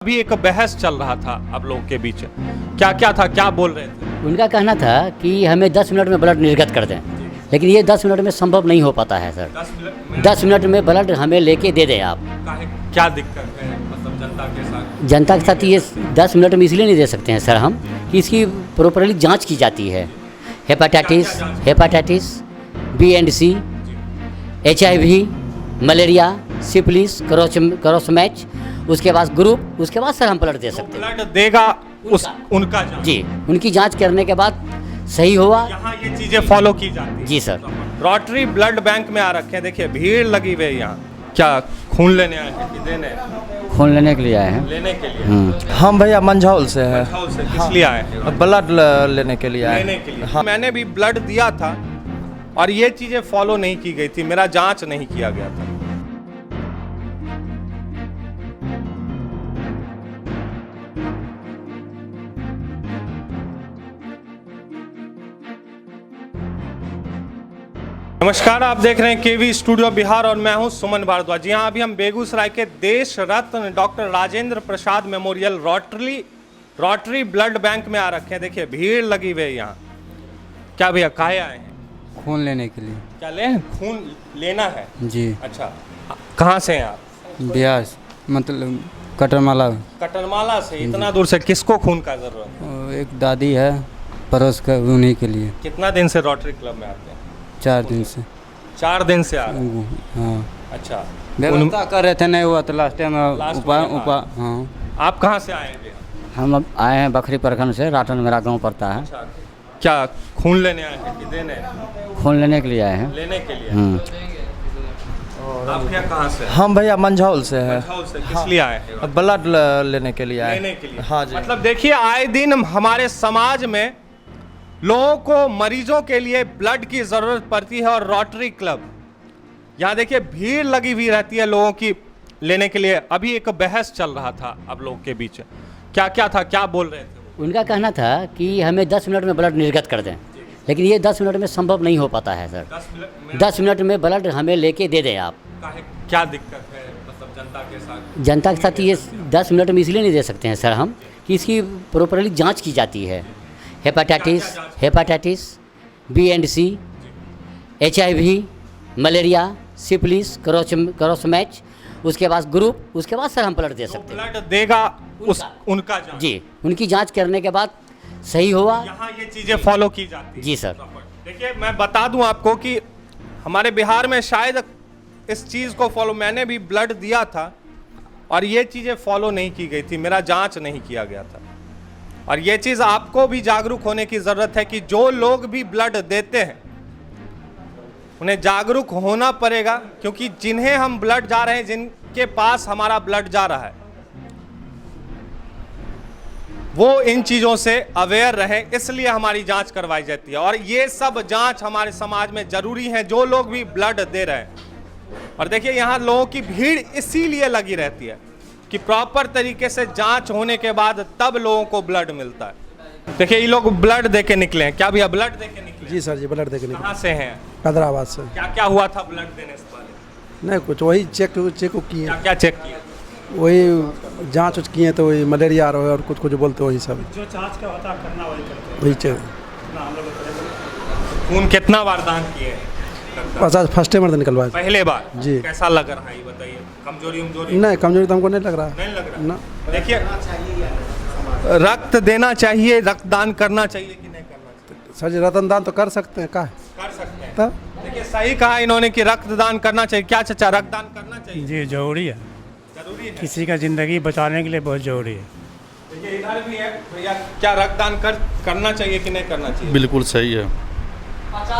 अभी एक बहस चल रहा था आप लोगों के बीच, क्या क्या था, क्या बोल रहे थे? उनका कहना था कि हमें 10 मिनट में ब्लड निर्गत कर दें, लेकिन ये 10 मिनट में संभव नहीं हो पाता है सर। 10 मिनट में 10 मिनट में ब्लड हमें लेके दे दें आप। क्या दिक्कत है मतलब जनता के साथ? जनता के साथ ये 10 मिनट में इसलिए नहीं दे सकते हैं सर हम कि इसकी प्रॉपरली जांच की जाती है। Hepatitis B and C, HIV, malaria, syphilis, cross match, उसके बाद ग्रुप, उसके बाद सर हम ब्लड दे सकते हैं। ब्लड देगा उनका जांच। जी, उनकी जांच करने के बाद सही हुआ। यहाँ ये चीजें फॉलो की जाती है। जी सर। रोटरी ब्लड बैंक में आ रखे हैं, देखिए भीड़ लगी हुई है यहाँ। क्या खून लेने आए हैं कि देने? खून लेने के लिए आए हैं। लेने के लिए। हम भैया मंझौल से हैं। मंझौल से किस लिए आए हैं? ब्लड लेने के लिए आए। लेने के लिए। हाँ। मैंने भी ब्लड दिया था और ये चीजें फॉलो नहीं की गई थी, मेरा जांच नहीं किया गया था। नमस्कार, आप देख रहे हैं केवी स्टूडियो बिहार और मैं हूं सुमन भारद्वाज। जी हाँ, अभी हम बेगूसराय के देश रत्न doctor Rajendra Prasad memorial rotary blood bank में आ रखे हैं, देखिए भीड़ लगी हुई है यहाँ। क्या भैया, काहे आए हैं? खून लेने के लिए। क्या लें? खून लेना है जी। अच्छा, कहाँ से हैं आप? बिहार से, मतलब कटरमाला। कटरमाला से? इतना दूर से किसको खून का जरूरत है? और एक दादी है पड़ोस का, उन्हीं के लिए। कितना दिन से रोटरी क्लब में आते हैं? 4 दिन से। 4 दिन से आ रहे हैं। हाँ, अच्छा, व्यवस्था कर रहे थे, नहीं हुआ तो लास्ट टाइम लास्ट हाँ। आप कहाँ से आए हैं भैया? हम अब आए हैं बखरी प्रखंड से, राटन मेरा गांव पड़ता है। अच्छा, क्या खून लेने आए हैं कि देने? खून लेने के लिए आए हैं। लेने के लिए। आप क्या कहाँ से? हम भैया मंझौल से हैं। मंझौल से किस लिए आए हैं? ब्लड लेने के लिए आए। लेने के लिए। हाँ जी। मतलब देखिए, आए दिन हमारे समाज में लोगों को, मरीजों के लिए ब्लड की जरूरत पड़ती है और रोटरी क्लब यहाँ देखिए भीड़ लगी हुई रहती है लोगों की लेने के लिए। अभी एक बहस चल रहा था आप लोगों के बीच, क्या क्या था, क्या बोल रहे थे? उनका कहना था कि हमें 10 मिनट में ब्लड निर्गत कर दें, लेकिन ये 10 मिनट में संभव नहीं हो पाता है सर। 10 मिनट में ब्लड हमें लेके दे दें आप। क्या दिक्कत है मतलब जनता के साथ? जनता के साथ ये 10 मिनट में इसलिए नहीं दे सकते हैं सर हम कि इसकी प्रॉपरली जांच की जाती है। Hepatitis B and C, HIV, malaria, syphilis, cross match, उसके बाद ग्रुप, उसके बाद सर हम ब्लड दे सकते हैं। ब्लड देगा उनका जांच। जी, उनकी जांच करने के बाद सही हुआ। यहाँ ये चीजें फॉलो की जाती है। जी सर। देखिए, मैं बता दूं आपको कि हमारे बिहार में शायद इस चीज़ को फॉलो, मैंने भी ब्लड दिया था और ये चीज़ें फॉलो नहीं की गई थी, मेरा जांच नहीं किया गया था। और ये चीज़ आपको भी जागरूक होने की ज़रूरत है कि जो लोग भी ब्लड देते हैं उन्हें जागरूक होना पड़ेगा, क्योंकि जिन्हें हम ब्लड जा रहे हैं, जिनके पास हमारा ब्लड जा रहा है, वो इन चीज़ों से अवेयर रहे, इसलिए हमारी जांच करवाई जाती है। और ये सब जांच हमारे समाज में ज़रूरी है, जो लोग भी ब्लड दे रहे हैं। और देखिए, यहाँ लोगों की भीड़ इसीलिए लगी रहती है कि प्रॉपर तरीके से जांच होने के बाद तब लोगों को ब्लड मिलता है। देखिए, ये लोग ब्लड दे के निकले हैं। क्या भैया, ब्लड दे के निकले? जी सर जी, ब्लड दे के निकले। कहाँ से हैं? हैदराबाद से। क्या क्या हुआ था ब्लड देने से पहले? नहीं कुछ, वही चेक किए। क्या क्या चेक किया? वही जांच उच किए, तो वही मलेरिया और कुछ कुछ बोलते वही सब। जो जांच का होता है करना वही करते वही चेक। खून कितना बार दान किए? 50 फर्स्ट टाइम निकलवाया। पहले बार जी। कैसा लग रहा है ये बताइए? कमजोरी नहीं, कमजोरी तो हमको नहीं लग रहा। नहीं लग रहा ना। देखिए, रक्त देना चाहिए, रक्तदान करना चाहिए कि नहीं करना चाहिए? सर जी, रतनदान तो कर सकते हैं, का कर सकते हैं। तब देखिए, सही कहा इन्होंने कि रक्तदान करना चाहिए। क्या चाचा, रक्तदान करना चाहिए? जी जरूरी है, जरूरी है। किसी का ज़िंदगी बचाने के लिए बहुत ज़रूरी है। देखिए, इधर भी है भैया, क्या रक्तदान करना चाहिए कि नहीं करना चाहिए? बिल्कुल सही है।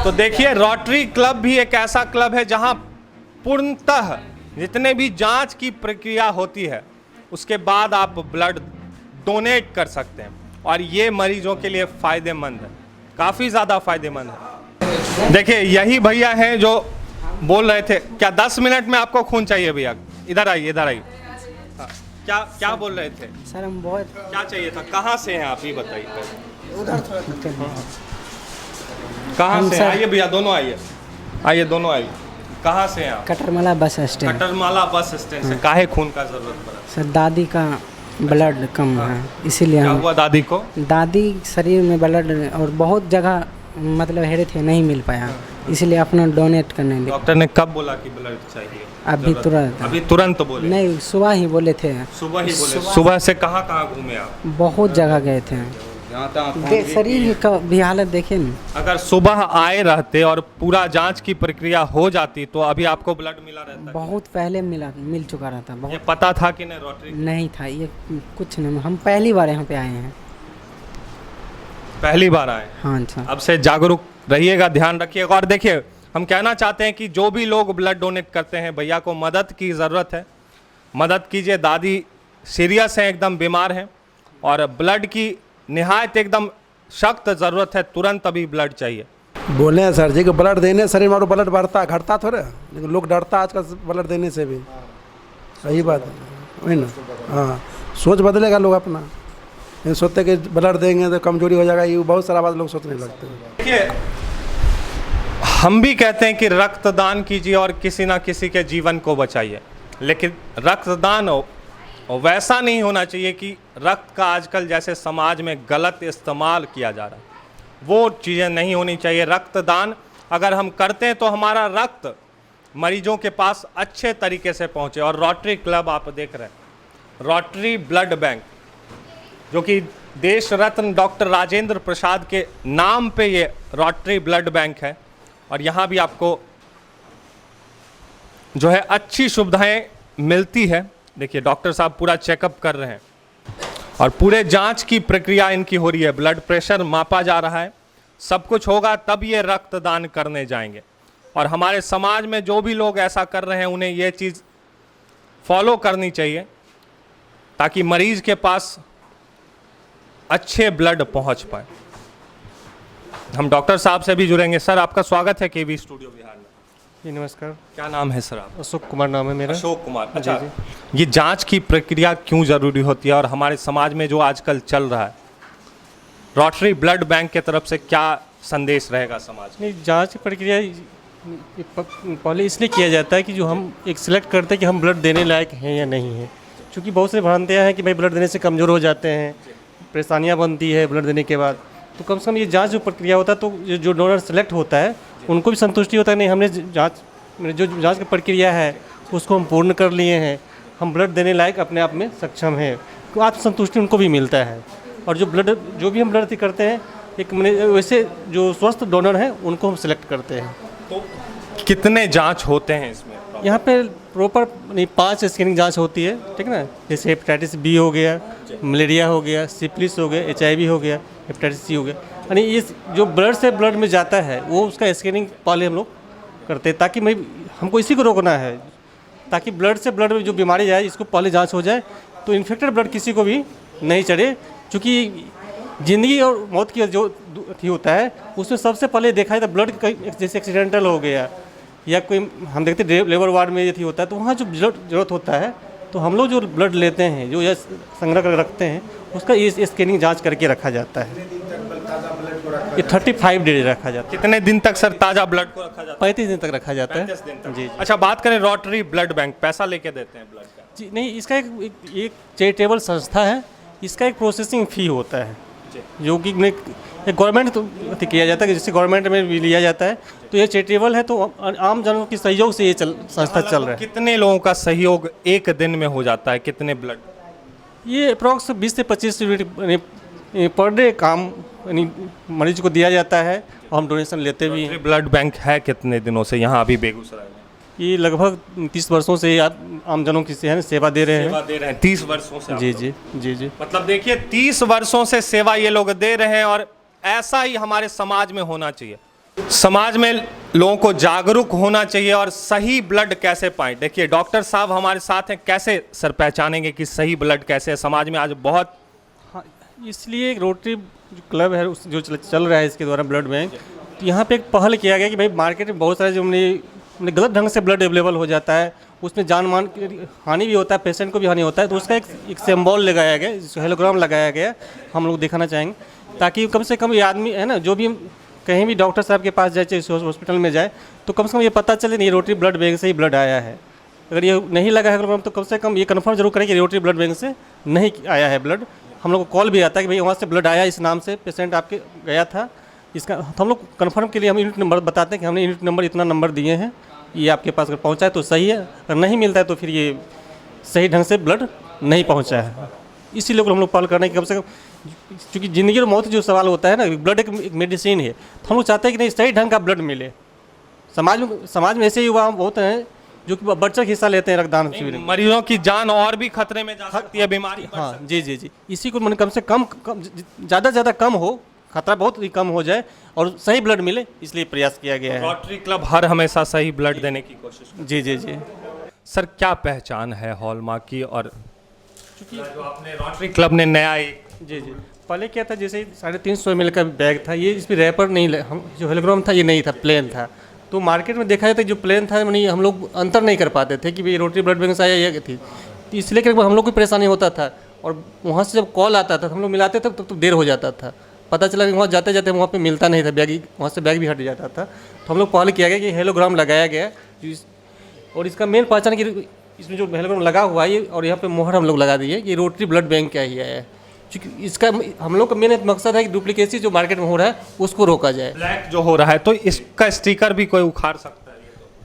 तो देखिए, रोटरी क्लब भी एक ऐसा क्लब है जहां पूर्णतः जितने भी जांच की प्रक्रिया होती है उसके बाद आप ब्लड डोनेट कर सकते हैं, और ये मरीजों के लिए फ़ायदेमंद है, काफ़ी ज़्यादा फ़ायदेमंद है। देखिए, यही भैया हैं जो बोल रहे थे। क्या 10 मिनट में आपको खून चाहिए भैया? इधर आइए, इधर आइए। हाँ, क्या क्या बोल रहे थे? सर हम बहुत क्या चाहिए था? कहाँ से हैं आप, ये बताइए। उधर थोड़ा कहाँ हम से? सर- आइए भैया, दोनों आइए, आइए दोनों आइए। कहाँ से हैं आप? Katarmala bus stand. Katarmala bus stand से। काहे खून का जरूरत पड़ा? सर दादी का ब्लड कम है, इसीलिए क्या हम हुआ दादी को? दादी शरीर में ब्लड और बहुत जगह मतलब हेरे थे, नहीं मिल पाया, इसलिए अपना डोनेट करने लगे। डॉक्टर ने कब बोला कि ब्लड चाहिए? अभी तुरंत अभी तुरंत बोले? नहीं, सुबह ही बोले थे। सुबह ही बोले? सुबह से कहाँ कहाँ घूमे आप? बहुत जगह गए थे। शरीर का भी हालत देखिए ना। अगर सुबह आए रहते और पूरा जांच की प्रक्रिया हो जाती तो अभी आपको ब्लड मिला रहता? बहुत पहले मिल चुका रहता। ये बहुत पता था कि नहीं रोटरी? नहीं था ये, कुछ नहीं, हम पहली बार यहाँ पे आए हैं। पहली बार आए? हाँ अच्छा। अब से जागरूक रहिएगा, ध्यान रखिएगा। और देखिए, हम कहना चाहते हैं कि जो भी लोग ब्लड डोनेट करते हैं, भैया को मदद की ज़रूरत है, मदद कीजिए। दादी सीरियस है, एकदम बीमार हैं और ब्लड की निहायत एकदम सख्त ज़रूरत है, तुरंत अभी ब्लड चाहिए। बोले हैं सर जी कि ब्लड देने शरीर में ब्लड बढ़ता घटता थोड़ा, लेकिन लोग डरता आजकल ब्लड देने से भी। सही बात है, वही ना। हाँ, सोच बदलेगा लोग अपना, ये सोचते कि ब्लड देंगे तो कमजोरी हो जाएगा, ये बहुत सारा बात लोग सोचने लगते हैं। देखिए, हम भी कहते हैं कि रक्तदान कीजिए और किसी ना किसी के जीवन को बचाइए, लेकिन रक्तदान वैसा नहीं होना चाहिए कि रक्त का आजकल जैसे समाज में गलत इस्तेमाल किया जा रहा है, वो चीज़ें नहीं होनी चाहिए। रक्तदान अगर हम करते हैं तो हमारा रक्त मरीजों के पास अच्छे तरीके से पहुंचे। और रोटरी क्लब आप देख रहे हैं, रोटरी ब्लड बैंक, जो कि देश रत्न डॉक्टर राजेंद्र प्रसाद के नाम पे ये रोटरी ब्लड बैंक है। और यहाँ भी आपको जो है अच्छी सुविधाएं मिलती है। देखिए, डॉक्टर साहब पूरा चेकअप कर रहे हैं और पूरे जांच की प्रक्रिया इनकी हो रही है, ब्लड प्रेशर मापा जा रहा है, सब कुछ होगा तब ये रक्तदान करने जाएंगे। और हमारे समाज में जो भी लोग ऐसा कर रहे हैं उन्हें ये चीज़ फॉलो करनी चाहिए ताकि मरीज के पास अच्छे ब्लड पहुंच पाए। हम डॉक्टर साहब से भी जुड़ेंगे। सर, आपका स्वागत है केवी स्टूडियो बिहार में। जी नमस्कार, क्या नाम है सर आप? अशोक कुमार नाम है मेरा। अशोक कुमार। अच्छा, ये जांच की प्रक्रिया क्यों ज़रूरी होती है और हमारे समाज में जो आजकल चल रहा है, रोटरी ब्लड बैंक के तरफ से क्या संदेश रहेगा समाज में? नहीं, जांच की प्रक्रिया पहले इसलिए किया जाता है कि जो हम एक सिलेक्ट करते हैं कि हम ब्लड देने लायक हैं या नहीं हैं। क्योंकि बहुत से भ्रांतियाँ हैं कि भाई ब्लड देने से कमज़ोर हो जाते हैं, परेशानियाँ बनती है ब्लड देने के बाद। तो कम से कम ये जांच जो प्रक्रिया होता है, तो जो डोनर सेलेक्ट होता है उनको भी संतुष्टि होता है, नहीं हमने जो जांच की प्रक्रिया है उसको हम पूर्ण कर लिए हैं, हम ब्लड देने लायक अपने आप में सक्षम हैं, तो आत्मसंतुष्टि उनको भी मिलता है। और जो भी हम ब्लड करते हैं, एक वैसे जो स्वस्थ डोनर हैं उनको हम सिलेक्ट करते हैं। तो कितने जांच होते हैं इसमें? यहाँ पे प्रॉपर 5 स्क्रीनिंग जांच होती है, ठीक है ना। जैसे हेपेटाइटिस बी हो गया, मलेरिया हो गया, सिफिलिस हो गया, HIV हो गया, हेपेटाइटिस सी हो गया। यानी ये जो ब्लड से ब्लड में जाता है वो उसका स्क्रीनिंग पहले हम लोग करते हैं, ताकि हमको इसी को रोकना है, ताकि ब्लड से ब्लड में जो बीमारी जाए इसको पहले जांच हो जाए, तो इन्फेक्टेड ब्लड किसी को भी नहीं चढ़े। क्योंकि ज़िंदगी और मौत की जो होता है उसमें सबसे पहले देखा जाता है ब्लड जैसे एक्सीडेंटल हो गया या कोई हम देखते लेबर वार्ड में ये होता है, तो वहाँ जो ब्लड जरूरत होता है, तो हम लोग जो ब्लड लेते हैं, जो यह संग्रह कर रखते हैं, उसका ये स्कैनिंग जांच करके रखा जाता है। ये 35 डेज रखा जाता है। कितने दिन तक सर ताज़ा ब्लड को रखा जाता है? 35 दिन तक रखा जाता है। 35 दिन तक। जी। अच्छा, बात करें रोटरी ब्लड बैंक, पैसा लेके देते हैं ब्लड का? जी नहीं, इसका एक चैरिटेबल संस्था है, इसका एक प्रोसेसिंग फ़ी होता है जो कि गवर्नमेंट तो किया जाता है, जैसे गवर्नमेंट में भी लिया जाता है, तो ये चैरिटेबल है, तो आम जनों के सहयोग से ये संस्था चल रहा है। कितने लोगों का सहयोग एक दिन में हो जाता है? कितने ब्लड? ये अप्रॉक्स 20 से 25 यूनिट पर डे काम यानी मरीज को दिया जाता है और हम डोनेशन लेते भी हैं। ब्लड बैंक है कितने दिनों से यहाँ अभी बेगूसराय में? ये लगभग 30 वर्षों से आम जनों की सेवा दे रहे हैं। 30 वर्षों से? जी जी जी जी। मतलब देखिए, 30 वर्षों से सेवा ये लोग दे रहे हैं और ऐसा ही हमारे समाज में होना चाहिए। समाज में लोगों को जागरूक होना चाहिए और सही ब्लड कैसे पाएं। देखिए, डॉक्टर साहब हमारे साथ हैं, कैसे सर पहचानेंगे कि सही ब्लड कैसे है? समाज में आज बहुत, हाँ, इसलिए एक रोटरी क्लब है जो चल रहा है इसके द्वारा ब्लड बैंक, तो यहाँ पे एक पहल किया गया कि भाई मार्केट में बहुत सारे जो हमने गलत ढंग से ब्लड अवेलेबल हो जाता है, उसमें जान मान की हानि भी होता है, पेशेंट को भी हानि होता है, तो उसका एक सिंबल लगाया गया, जिसको हेलोग्राम लगाया गया, हम लोग दिखाना चाहेंगे, ताकि कम से कम ये आदमी है ना, जो भी कहीं भी डॉक्टर साहब के पास जाए, चाहे हॉस्पिटल में जाए, तो कम से कम ये पता चले नहीं रोटरी ब्लड बैंक से ही ब्लड आया है। अगर ये नहीं लगा है हेलोग्राम तो कम से कम ये कंफर्म जरूर करें कि रोटरी ब्लड बैंक से नहीं आया है ब्लड। हम लोग को कॉल भी आता है कि भाई वहाँ से ब्लड आया, इस नाम से पेशेंट आपके गया था। इसका हम लोग कंफर्म के लिए हम यूनिट नंबर बताते हैं कि हमने यूनिट नंबर इतना नंबर दिए हैं, ये आपके पास अगर पहुँचा है तो सही है, अगर नहीं मिलता है तो फिर ये सही ढंग से ब्लड नहीं पहुँचा है। इसी लोग हम लोग पाल करने की कम से कम, क्योंकि ज़िंदगी और मौत जो सवाल होता है ना, ब्लड एक मेडिसिन है, तो हम लोग चाहते हैं कि नहीं सही ढंग का ब्लड मिले। समाज में ऐसे युवा बहुत हैं जो कि बढ़ चढ़ हिस्सा लेते हैं रक्तदान शिविर में। मरीजों की जान और भी खतरे में जा सकती है, बीमारी बढ़ हाँ जी, इसी को मैंने कम से कम ज़्यादा से ज़्यादा कम हो, खतरा बहुत ही कम हो जाए और सही ब्लड मिले, इसलिए प्रयास किया गया है। रोटरी क्लब हर हमेशा सही ब्लड देने की कोशिश करता जी। है। सर क्या पहचान है हॉलमार्क की, और जो आपने रोटरी क्लब ने नया एक जी पहले क्या था, जैसे 350 ml का बैग था, ये इसमें रैपर नहीं, हम जो हेलोग्राम था ये नहीं था, प्लेन था। तो मार्केट में देखा जाता है जो प्लेन था यानी हम लोग अंतर नहीं कर पाते थे कि भाई रोटरी ब्लड बैंक से आया ये थी, तो इसलिए कि हम लोग को परेशानी होता था। और वहाँ से जब कॉल आता था हम लोग मिलाते थे तो देर हो जाता था, पता चला कि वहाँ जाते जाते वहाँ पे मिलता नहीं था बैग, वहाँ से बैग भी हट जाता था। तो हम लोग पहले किया गया कि हेलोग्राम लगाया गया, और इसका मेन पहचान कि इसमें जो हेलोग्राम लगा हुआ है और यहाँ पे मोहर हम लोग लगा दिए कि रोटरी ब्लड बैंक का ही है, क्योंकि इसका हम लोग का मेन मकसद है कि डुप्लीकेसी जो मार्केट में हो रहा है उसको रोका जाए। ब्लैक जो हो रहा है तो इसका स्टिकर भी कोई उखाड़ सकता है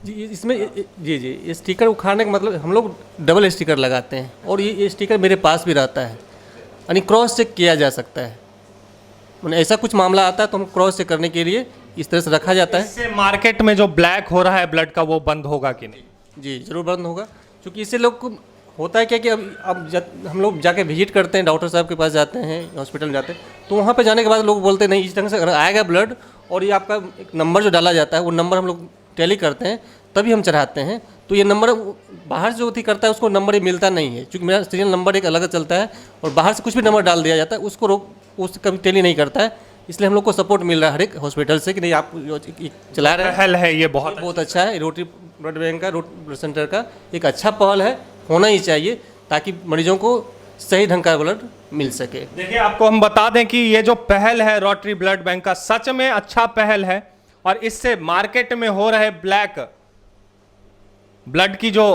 जी, इसमें जी स्टिकर उखाड़ने का मतलब हम लोग डबल स्टिकर लगाते हैं, और ये स्टिकर मेरे पास भी रहता है, यानी क्रॉस चेक किया जा सकता है। मैंने ऐसा कुछ मामला आता है तो हम क्रॉस चेक करने के लिए इस तरह से रखा जाता है। इससे मार्केट में जो ब्लैक हो रहा है ब्लड का वो बंद होगा कि नहीं? जी जरूर बंद होगा, क्योंकि इससे लोग को होता है क्या कि अब हम लोग जाके विजिट करते हैं, डॉक्टर साहब के पास जाते हैं, हॉस्पिटल में जाते हैं, तो वहाँ पे जाने के बाद लोग बोलते हैं नहीं इस ढंग से अगर आएगा ब्लड, और ये आपका एक नंबर जो डाला जाता है वो नंबर हम लोग टैली करते हैं तभी हम चढ़ाते हैं। तो ये नंबर बाहर जो थी करता है उसको नंबर ये मिलता नहीं है, क्योंकि मेरा सीरियल नंबर एक अलग चलता है और बाहर से कुछ भी नंबर डाल दिया जाता है उसको कभी टैली नहीं करता है। इसलिए हम लोग को सपोर्ट मिल रहा है हर एक हॉस्पिटल से कि नहीं आप चला रहे हैं, पहल है ये बहुत अच्छा है। रोटरी ब्लड बैंक का, रोटरी ब्लड सेंटर का एक अच्छा पहल है, होना ही चाहिए ताकि मरीजों को सही ढंग का ब्लड मिल सके। देखिए आपको हम बता दें कि ये जो पहल है रोटरी ब्लड बैंक का सच में अच्छा पहल है, और इससे मार्केट में हो रहे ब्लैक ब्लड की जो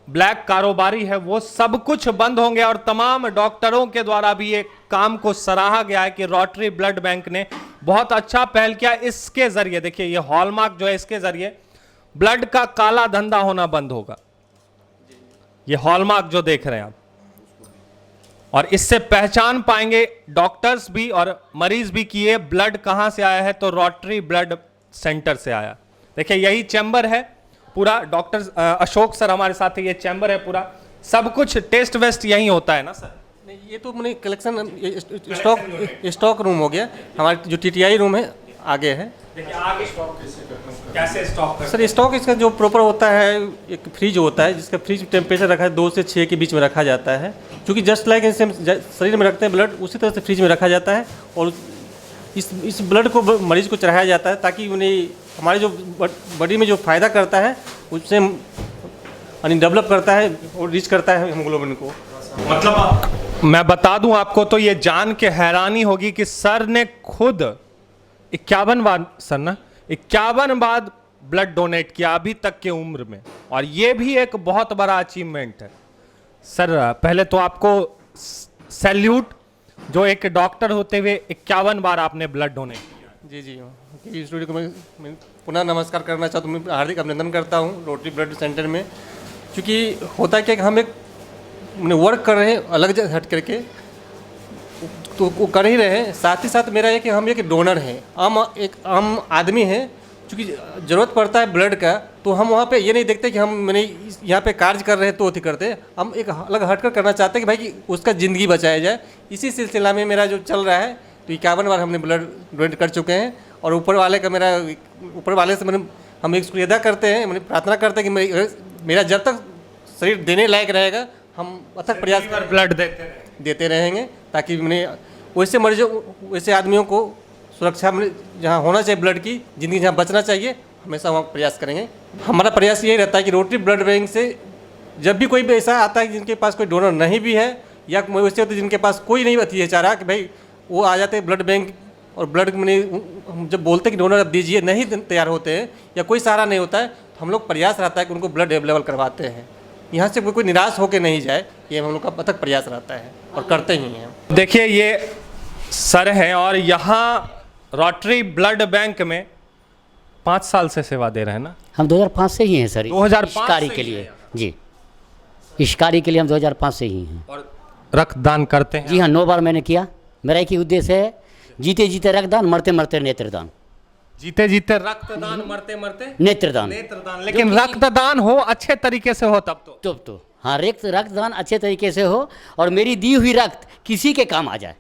ब्लैक कारोबारी है वो सब कुछ बंद होंगे। और तमाम डॉक्टरों के द्वारा भी ये काम को सराहा गया है कि रोटरी ब्लड बैंक ने बहुत अच्छा पहल किया। इसके जरिए देखिए ये हॉलमार्क जो है इसके जरिए ब्लड का काला धंधा होना बंद होगा। ये हॉलमार्क जो देख रहे हैं आप, और इससे पहचान पाएंगे डॉक्टर्स भी और मरीज भी कि ये ब्लड कहां से आया है, तो रोटरी ब्लड सेंटर से आया। देखिए यही चैम्बर है पूरा, डॉक्टर अशोक सर हमारे साथ है, ये चैम्बर है पूरा, सब कुछ टेस्ट वेस्ट यहीं होता है ना सर? नहीं ये तो मैंने कलेक्शन स्टॉक रूम हो गया, हमारे जो टीटीआई रूम है आगे है। देखिए आगे कैसे स्टॉक सर स्टॉक इसका जो प्रॉपर होता है, एक फ्रिज होता है जिसका फ्रिज टेम्परेचर रखा है 2 से 6 के बीच में रखा जाता है, क्योंकि जस्ट लाइक शरीर में रखते हैं ब्लड उसी तरह से फ्रिज में रखा जाता है। और इस ब्लड को मरीज को चढ़ाया जाता है ताकि उन्हें हमारे जो बॉडी में जो फ़ायदा करता है उससे यानी डेवलप करता है और रीच करता है हीमोग्लोबिन को। मतलब मैं बता दूं आपको तो ये जान के हैरानी होगी कि सर ने खुद 51 बार सर ना 51 बार ब्लड डोनेट किया अभी तक के उम्र में, और ये भी एक बहुत बड़ा अचीवमेंट है सर। पहले तो आपको सैल्यूट, जो एक डॉक्टर होते हुए 51 बार आपने ब्लड डोनेट किया। जी स्टूडियो को मैं पुनः नमस्कार करना चाहता हूँ, मैं हार्दिक अभिनंदन करता हूँ रोटरी ब्लड सेंटर में, क्योंकि होता क्या कि हम एक वर्क कर रहे हैं अलग जगह हट करके तो वो कर ही रहे हैं, साथ ही साथ मेरा है कि हम एक डोनर हैं, एक आम आदमी हैं, क्योंकि ज़रूरत पड़ता है ब्लड का, तो हम वहाँ पे ये नहीं देखते कि हम मैंने यहाँ पे कार्य कर रहे हैं तो अथी करते, हम एक अलग हटकर करना चाहते हैं कि भाई कि उसका ज़िंदगी बचाया जाए। इसी सिलसिला में मेरा जो चल रहा है, तो 51 बार हमने ब्लड डोनेट कर चुके हैं, और ऊपर वाले से मैंने हम एक शुक्रिया अदा करते हैं, मैंने प्रार्थना करते हैं कि मेरा जब तक शरीर देने लायक रहेगा हम अथक प्रयास ब्लड देते रहेंगे, ताकि मैंने वैसे मरीजों वैसे आदमियों को सुरक्षा में जहाँ होना चाहिए ब्लड की ज़िंदगी जहाँ बचना चाहिए हमेशा वहाँ प्रयास करेंगे। हमारा प्रयास यही रहता है कि रोटरी ब्लड बैंक से जब भी कोई भी ऐसा आता है जिनके पास कोई डोनर नहीं भी है या वैसे होते जिनके पास कोई नहीं होती है चारा कि भाई वो आ जाते हैं ब्लड बैंक, और ब्लड में हम जब बोलते हैं कि डोनर अब दीजिए नहीं तैयार होते हैं या कोई सहारा नहीं होता है, तो हम लोग प्रयास रहता है कि उनको ब्लड अवेलेबल करवाते हैं। यहाँ से कोई निराश होकर नहीं जाए, ये हम लोग का अथक प्रयास रहता है और करते ही हैं। देखिए ये सर हैं और यहाँ रोटरी ब्लड बैंक में 5 साल से सेवा दे रहे हैं ना? हम 2005 से ही हैं सर। 2005 इस कार्य से के ही लिए हैं। जी, इस कार्य के लिए हम 2005 से ही हैं। और रक्तदान करते हैं? जी हाँ, 9 बार मैंने किया। मेरा एक ही उद्देश्य है, जीते जीते रक्तदान, मरते मरते नेत्रदान। जीते जीते रक्तदान, मरते मरते नेत्रदान। नेत्रदान। लेकिन रक्तदान हो अच्छे तरीके से हो तब तो हाँ, रक्तदान अच्छे तरीके से हो और मेरी दी हुई रक्त किसी के काम आ जाए,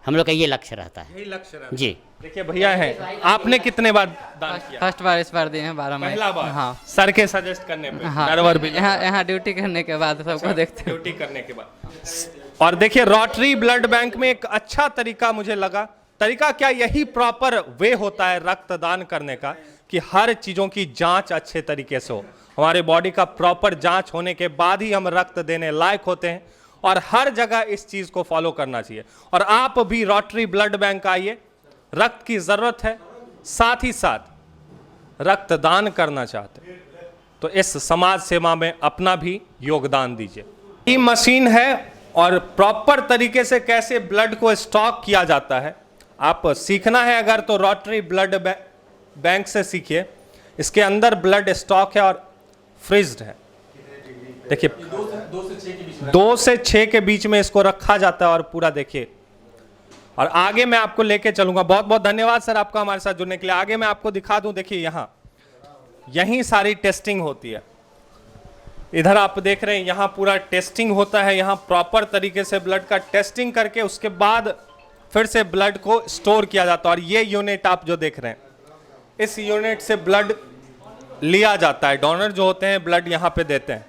हम लोग का ये लक्ष्य रहता है। यही लक्ष्य रहता है। जी। देखिए भैया हैं, आपने कितने बार दान किया? फर्स्ट बार, इस बार दिए हैं 12 में। पहला बार? हाँ सर के सजेस्ट करने पे? हाँ, नरवर भी यहाँ ड्यूटी करने के बाद सबको देखते हैं। ड्यूटी करने के बाद। और देखिए रोटरी ब्लड बैंक में एक अच्छा तरीका मुझे लगा, तरीका क्या, यही प्रॉपर वे होता है रक्तदान करने का, कि हर चीजों की जांच अच्छे तरीके से हो। हमारे बॉडी का प्रॉपर जांच होने के बाद ही हम रक्त देने लायक होते हैं और हर जगह इस चीज को फॉलो करना चाहिए। और आप भी रोटरी ब्लड बैंक आइए, रक्त की जरूरत है, साथ ही साथ रक्तदान करना चाहते हैं तो इस समाज सेवा में अपना भी योगदान दीजिए। ये मशीन है और प्रॉपर तरीके से कैसे ब्लड को स्टॉक किया जाता है आप सीखना है अगर तो रोटरी ब्लड बैंक से सीखिए। इसके अंदर ब्लड स्टॉक है और फ्रीज्ड है। देखिए 2 से 6 के बीच में इसको रखा जाता है और पूरा देखिए। और आगे मैं आपको लेके चलूंगा। बहुत बहुत धन्यवाद सर आपका हमारे साथ जुड़ने के लिए। आगे मैं आपको दिखा दूं, देखिए यहाँ यहीं सारी टेस्टिंग होती है। इधर आप देख रहे हैं यहाँ पूरा टेस्टिंग होता है। यहाँ प्रॉपर तरीके से ब्लड का टेस्टिंग करके उसके बाद फिर से ब्लड को स्टोर किया जाता है। और ये यूनिट आप जो देख रहे हैं, इस यूनिट से ब्लड लिया जाता है। डोनर जो होते हैं ब्लड यहाँ पे देते हैं।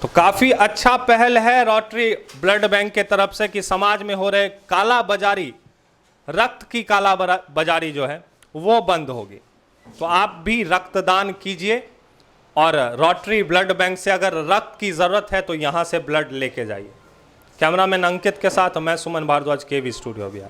तो काफी अच्छा पहल है रोटरी ब्लड बैंक के तरफ से कि समाज में हो रहे काला बाजारी, रक्त की काला बाजारी जो है वो बंद होगी। तो आप भी रक्तदान कीजिए और रोटरी ब्लड बैंक से अगर रक्त की जरूरत है तो यहां से ब्लड लेके जाइए। कैमरामैन अंकित के साथ मैं सुमन भारद्वाज, केवी स्टूडियो बिहार।